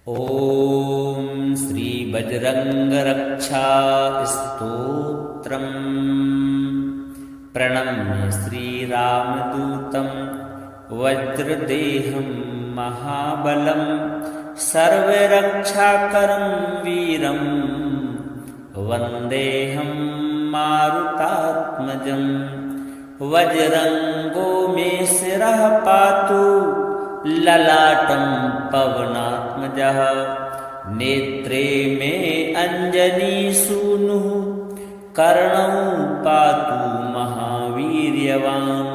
ॐ श्री बजरंगरक्षा स्तोत्रम्। प्रणम्य श्रीरामदूतं वज्रदेहं महाबलं सर्वरक्षाकरं वीरं वन्देऽहं मारुतात्मजं। वज्रंगो मे शिरः पातु ललाटं पवनात्मजः। नेत्रे मे अंजनीसूनुः कर्णौ पातु महावीर्यवान्।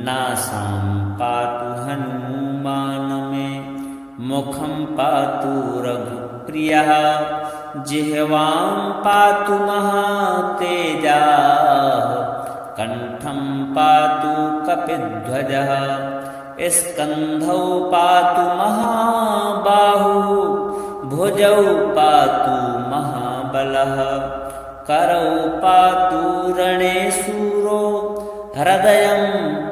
नासां पातु हनुमान् मे मुखं पातु रघुप्रियः। जिह्वां पातु महातेजाः कण्ठं पातु कपिध्वजः। स्कन्धौ पातु महाबाहुः भुजौ पातु महाबलः। करौ पातु रणे शूरो हृदयं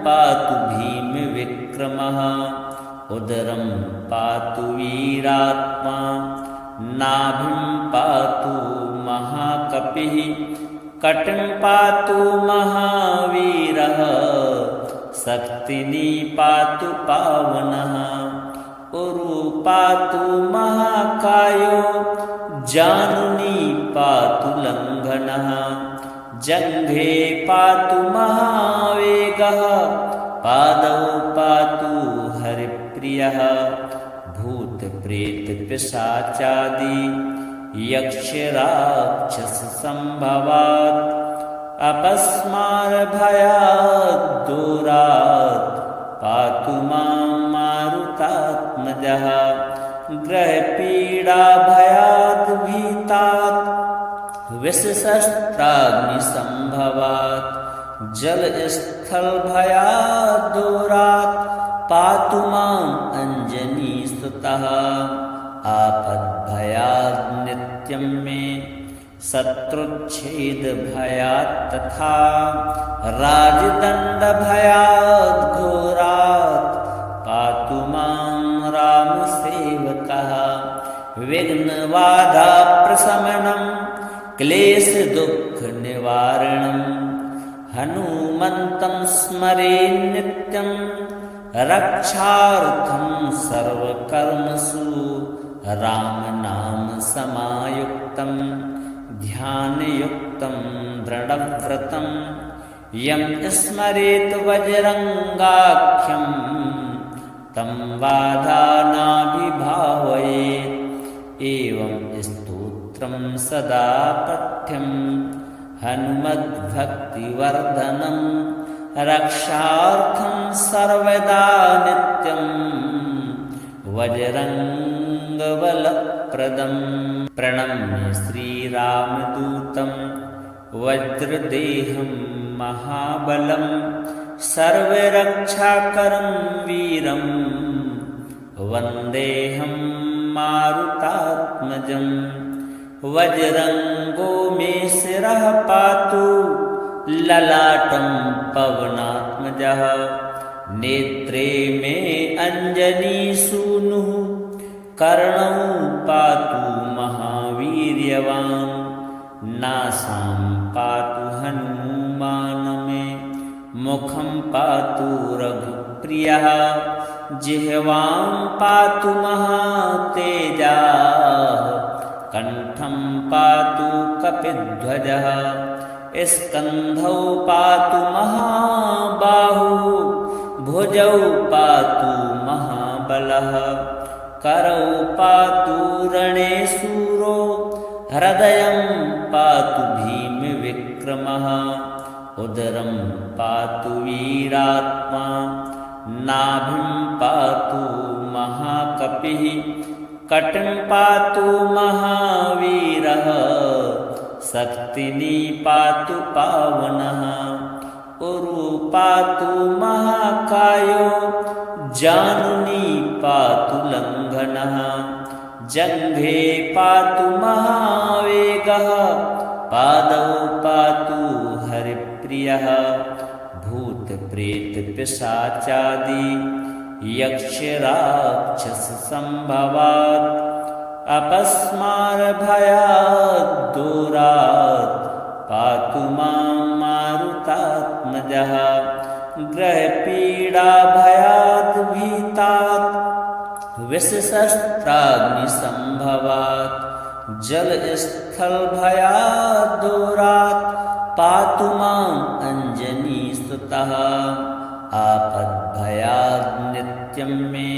पातु भीमविक्रमः। उदरं पातु वीरात्मा नाभिं पातु महाकपिः। कटिं पातु महावीरः शक्तिनी पातु पावनः। उरु पातु महाकायो जानुनी पातु लङ्घनः। जङ्घे पातु महावेगः पादौ पातु हरिप्रियः। भूतप्रेतपिशाचादि यक्षराक्षससम्भवात् अपस्मारभयात् दूरात् पातु मां मारुतात्मजः। ग्रहपीडाभयात् भीतात् विषशस्त्राग्निसम्भवात् जलस्थलभयात् दूरात् पातु मां अञ्जनीसुतः। आपद्भयात् नित्यं मे शत्रुच्छेदभयात् तथा राजदण्डभयात् घोरात् पातु मां रामसेवकः। विघ्नबाधाप्रशमनं क्लेशदुःखनिवारणं हनुमन्तं स्मरे नित्यं। रक्षार्थं सर्वकर्मसु रामनाम समायुक्तं। ध्यानयुक्तं दृढव्रतं यं स्मरेत् वज्रंगाख्यं तं बाधा नाभिभावयेत्। एवं स्तोत्रं सदा पठ्यं हनुमद्भक्तिवर्धनं। रक्षार्थं सर्वदा नित्यं वज्रंगबलप्रदम्। प्रणम्य श्रीरामदूतं वज्रदेहं महाबलं सर्वरक्षाकरं वीरं वन्देऽहं मारुतात्मजं। वज्रंगो मे शिरः पातु ललाटं पवनात्मजः। नेत्रे मे अंजनीसूनुः कर्णौ पातु महावीर्यवान्। नासां पातु हनुमान् मे मुखं पातु रघुप्रियः। जिह्वां पातु महातेजाः कण्ठं पातु कपिध्वजः। स्कन्धौ पातु महाबाहुः भुजौ पातु महाबलः। करौ पातु रणे शूरो हृदयं पातु भीमविक्रमः। उदरं पातु वीरात्मा नाभिं पातु महाकपिः। कटिं पातु महावीरः शक्तिनी पातु पावनः। उरु पातु महाकायो जानुनी पातु लङ्घनः। जङ्घे पातु महावेगः पादौ पातु हरिप्रियः। भूतप्रेतपिशाचादि यक्षराक्षससम्भवात् अपस्मारभयाद्दूरात् पातु मां मारुतात्मजः ग्रहपीडाभयाद् भीतात् विषशस्त्राग्निसम्भवात् जलस्थलभयाद्दूरात् पातु माम् अञ्जनीसुतः आपद्भयाद् नित्यं मे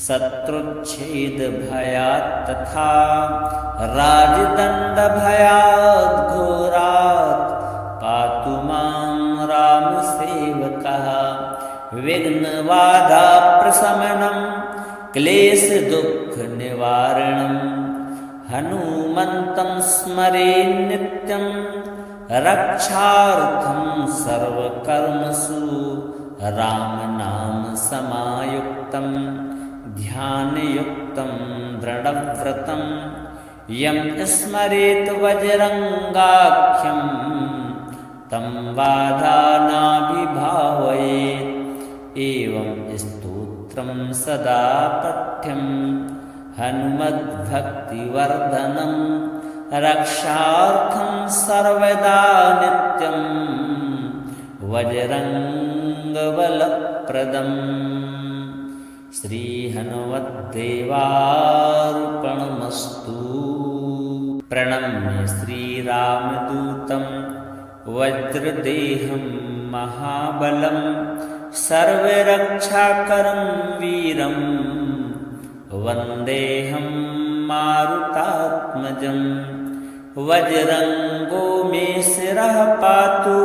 शत्रुच्छेदभयात् तथा राजदण्डभयाद् घोरात् पातु मां रामसेवकः विघ्नबाधाप्रशमनं क्लेशदुःखनिवारणं हनुमन्तं स्मरे नित्यं रक्षार्थं सर्वकर्मसु रामनामसमायुक्तं ध्यानयुक्तं दृढव्रतं यं स्मरेत् वज्रङ्गाख्यं तं बाधा नाभिभावयेत् एवं स्तोत्रं सदा पठ्यं हनुमद्भक्तिवर्धनं रक्षार्थं सर्वदा नित्यं वज्रङ्गबलप्रदम् श्रीहनुमद्देवार्पणमस्तु। प्रणम्य श्रीरामदूतं वज्रदेहं महाबलं सर्वरक्षाकरं वीरं वन्देऽहं मारुतात्मजं वज्रङ्गो मे शिरः पातु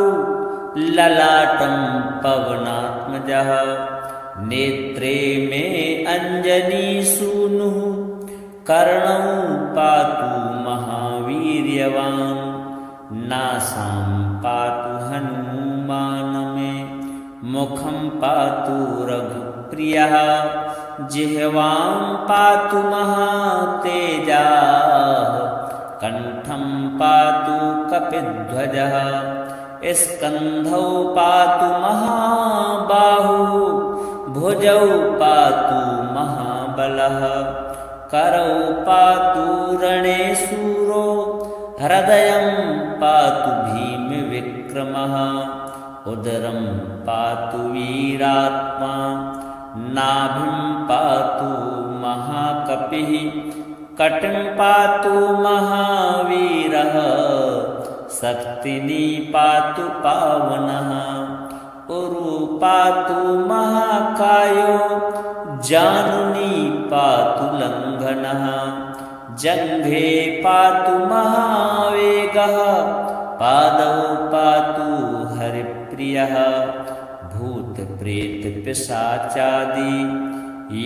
ललाटं पवनात्मजः नेत्रे मे अञ्जनीसूनुः कर्णौ पातु महावीर्यवान् नासां पातु हनुमान् मे मुखं पातु रघुप्रियः जिह्वां पातु महातेजाः कण्ठं पातु कपिध्वजः स्कन्धौ पातु महाबाहुः भुजौ पातु महाबलः करौ पातु रणे शूरो हृदयं पातु भीमविक्रमः उदरं पातु वीरात्मा नाभिं पातु महाकपिः कटिं पातु महावीरः शक्तिनी पातु पावनः उरु पातु महाकायो जानुनी पातु लङ्घनः जङ्घे पातु महावेगः पादौ पातु हरिप्रियः भूतप्रेतपिशाचादि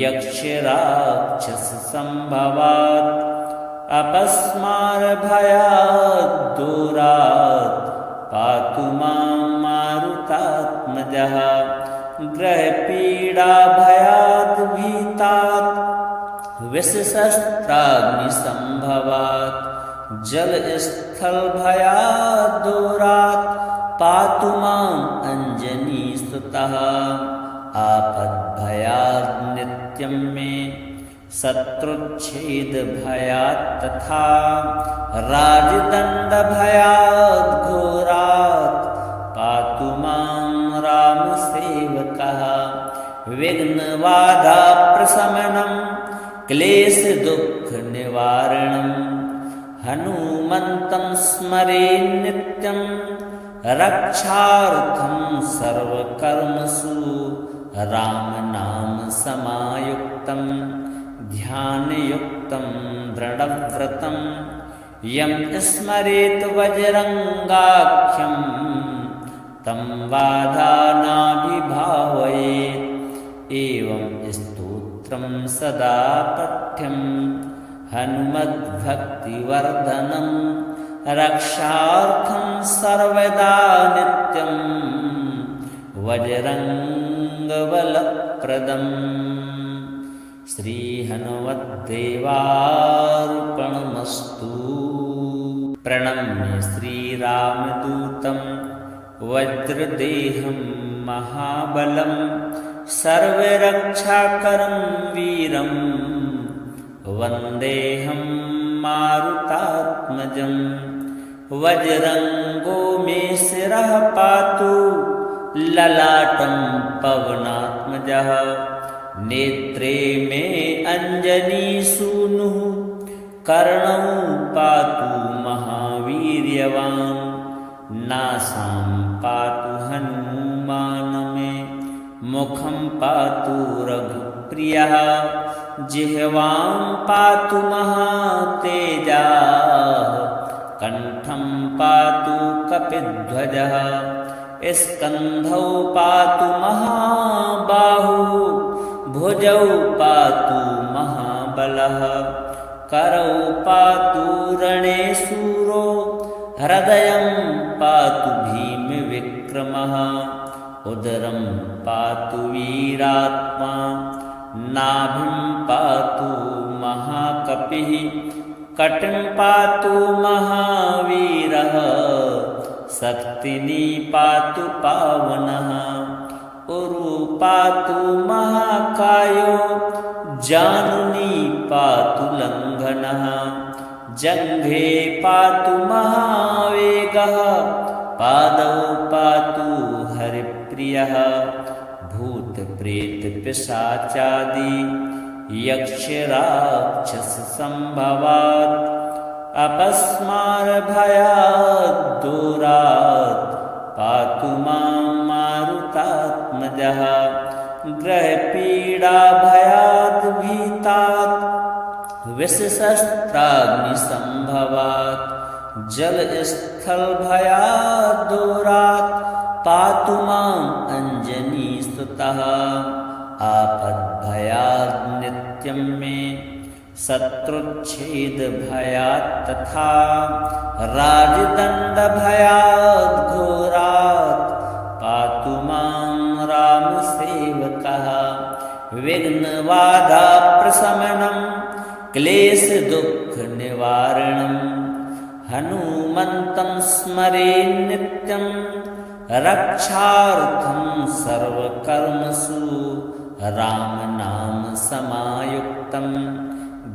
यक्षराक्षससम्भवात् अपस्मारभयाद्दूरात् पातु मां मारुतात्मजः ग्रहपीडाभयाद् भीतात् विषशस्त्राग्निसम्भवात् जलस्थलभयाद्दूरात् पातु माम् अञ्जनीसुतः आपद्भयाद् नित्यं मे शत्रुच्छेदभयात् तथा राजदण्डभयाद् घोरात् पातु मां रामसेवकः विघ्नबाधाप्रशमनं क्लेशदुःखनिवारणं हनुमन्तं स्मरे नित्यं रक्षार्थं सर्वकर्मसु रामनामसमायुक्तं ध्यानयुक्तं दृढव्रतं यं स्मरेत् वज्रङ्गाख्यं तं बाधा नाभिभावयेत् एवं स्तोत्रं सदा पठ्यं हनुमद्भक्तिवर्धनं रक्षार्थं सर्वदा नित्यं वज्रङ्गबलप्रदम् श्रीहनुमद्देवार्पणमस्तु। प्रणम्य श्रीरामदूतं वज्रदेहं महाबलं सर्वरक्षाकरं वीरं वन्देऽहं मारुतात्मजं वज्रङ्गो मे शिरः पातु ललाटं पवनात्मजः नेत्रे मे अञ्जनीसूनुः कर्णौ पातु महावीर्यवान् नासां पातु हनुमान् मे मुखं पातु रघुप्रियः जिह्वां पातु महातेजाः कण्ठं पातु कपिध्वजः स्कन्धौ पातु महाबाहुः भुजौ पातु महाबलः करौ पातु रणे शूरो हृदयं पातु भीमविक्रमः उदरं पातु वीरात्मा नाभिं पातु महाकपिः कटिं पातु महावीरः शक्तिनी पातु पावनः उरु पातु महाकायो जानुनी पातु लङ्घनः जङ्घे पातु महावेगः पादौ पातु हरिप्रियः भूतप्रेतपिशाचादि यक्षराक्षससम्भवात् अपस्मारभयात् दूरात् पातु मां मारुतात्मजः ग्रहपीडाभयात् भीतात् विषशस्त्राग्निसम्भवात् जलस्थलभयात् दूरात् पातु माम् अञ्जनीसुतः आपद्भयात् नित्यं मे शत्रुच्छेदभयात् तथा राजदण्डभयात् घोरात् पातु मां रामसेवकः विघ्नबाधाप्रशमनं क्लेशदुःखनिवारणं हनुमन्तं स्मरे नित्यं रक्षार्थं सर्वकर्मसु रामनामसमायुक्तं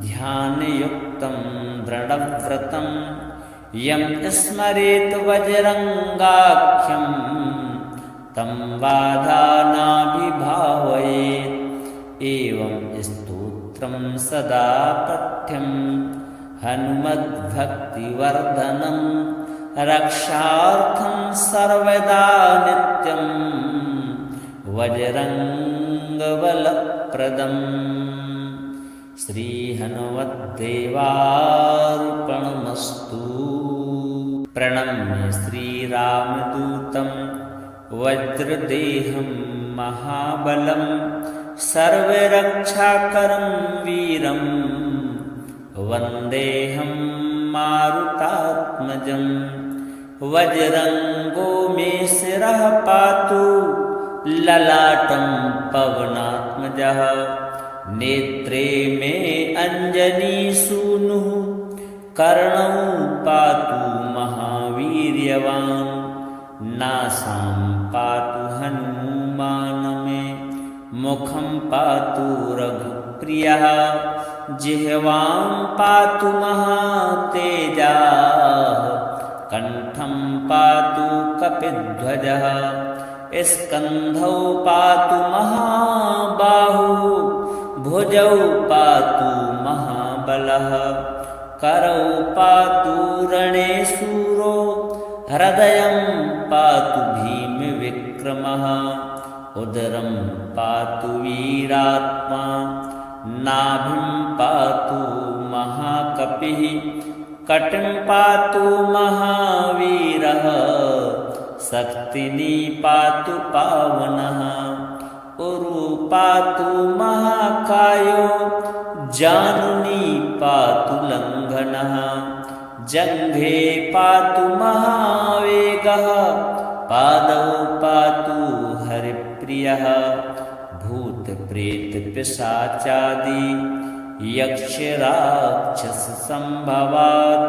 ध्यानयुक्तं दृढव्रतं यं स्मरेत् वज्रङ्गाख्यं तं बाधा नाभिभावयेत् एवं स्तोत्रं सदा पठ्यं हनुमद्भक्तिवर्धनं रक्षार्थं सर्वदा नित्यं वज्रङ्गबलप्रदम् श्रीहनुमद्देवार्पणमस्तु। प्रणम्य श्रीरामदूतं वज्रदेहं महाबलं सर्वरक्षाकरं वीरं वन्देऽहं मारुतात्मजं वज्रङ्गो मे शिरः पातु ललाटं पवनात्मजः नेत्रे मे अञ्जनीसूनुः कर्णौ पातु महावीर्यवान् नासां पातु हनुमान् मे मुखं पातु रघुप्रियः जिह्वां पातु महातेजाः कण्ठं पातु कपिध्वजः स्कन्धौ पातु महाबाहुः भुजौ पातु महाबलः करौ पातु रणे शूरो हृदयं पातु भीमविक्रमः उदरं पातु वीरात्मा नाभिं पातु महाकपिः कटिं पातु महावीरः शक्तिनी पातु पावनः उरु पातु महाकायो जानुनी पातु लङ्घनः जङ्घे पातु महावेगः पादौ पातु हरिप्रियः भूतप्रेतपिशाचादि यक्षराक्षससम्भवात्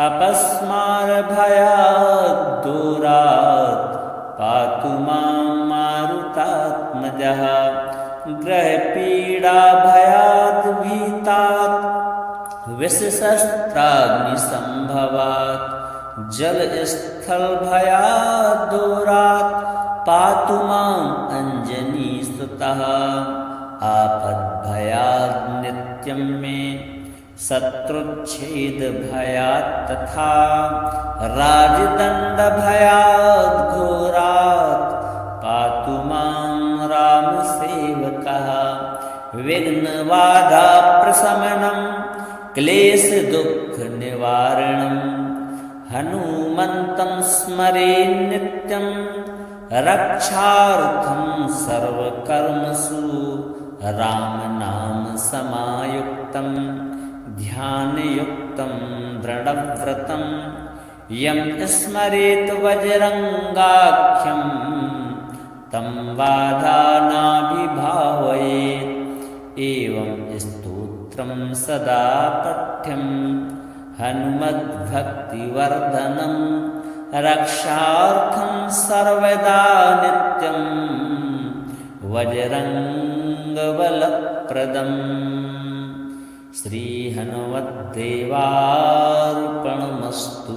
अपस्मारभयात् दूरात् पातु मां मारुतात्मजः ग्रहपीडाभयाद् भीतात् विषशस्त्राग्निसम्भवात् जलस्थलभयाद् दूरात् पातु माम् अञ्जनीसुतः आपद्भयाद् नित्यं मे शत्रुच्छेदभयात् तथा राजदण्डभयाद् घोरात् पातु मां रामसेवकः विघ्नबाधाप्रशमनं क्लेशदुःखनिवारणं हनुमन्तं स्मरे नित्यं रक्षार्थं सर्वकर्मसु रामनामसमायुक्तं ध्यानयुक्तं दृढव्रतं यं स्मरेत् वज्रङ्गाख्यं तं बाधा नाभिभावयेत् एवं स्तोत्रं सदा पठ्यं हनुमद्भक्तिवर्धनं रक्षार्थं सर्वदा नित्यं वज्रङ्गबलप्रदम् श्रीहनुमद्देवार्पणमस्तु।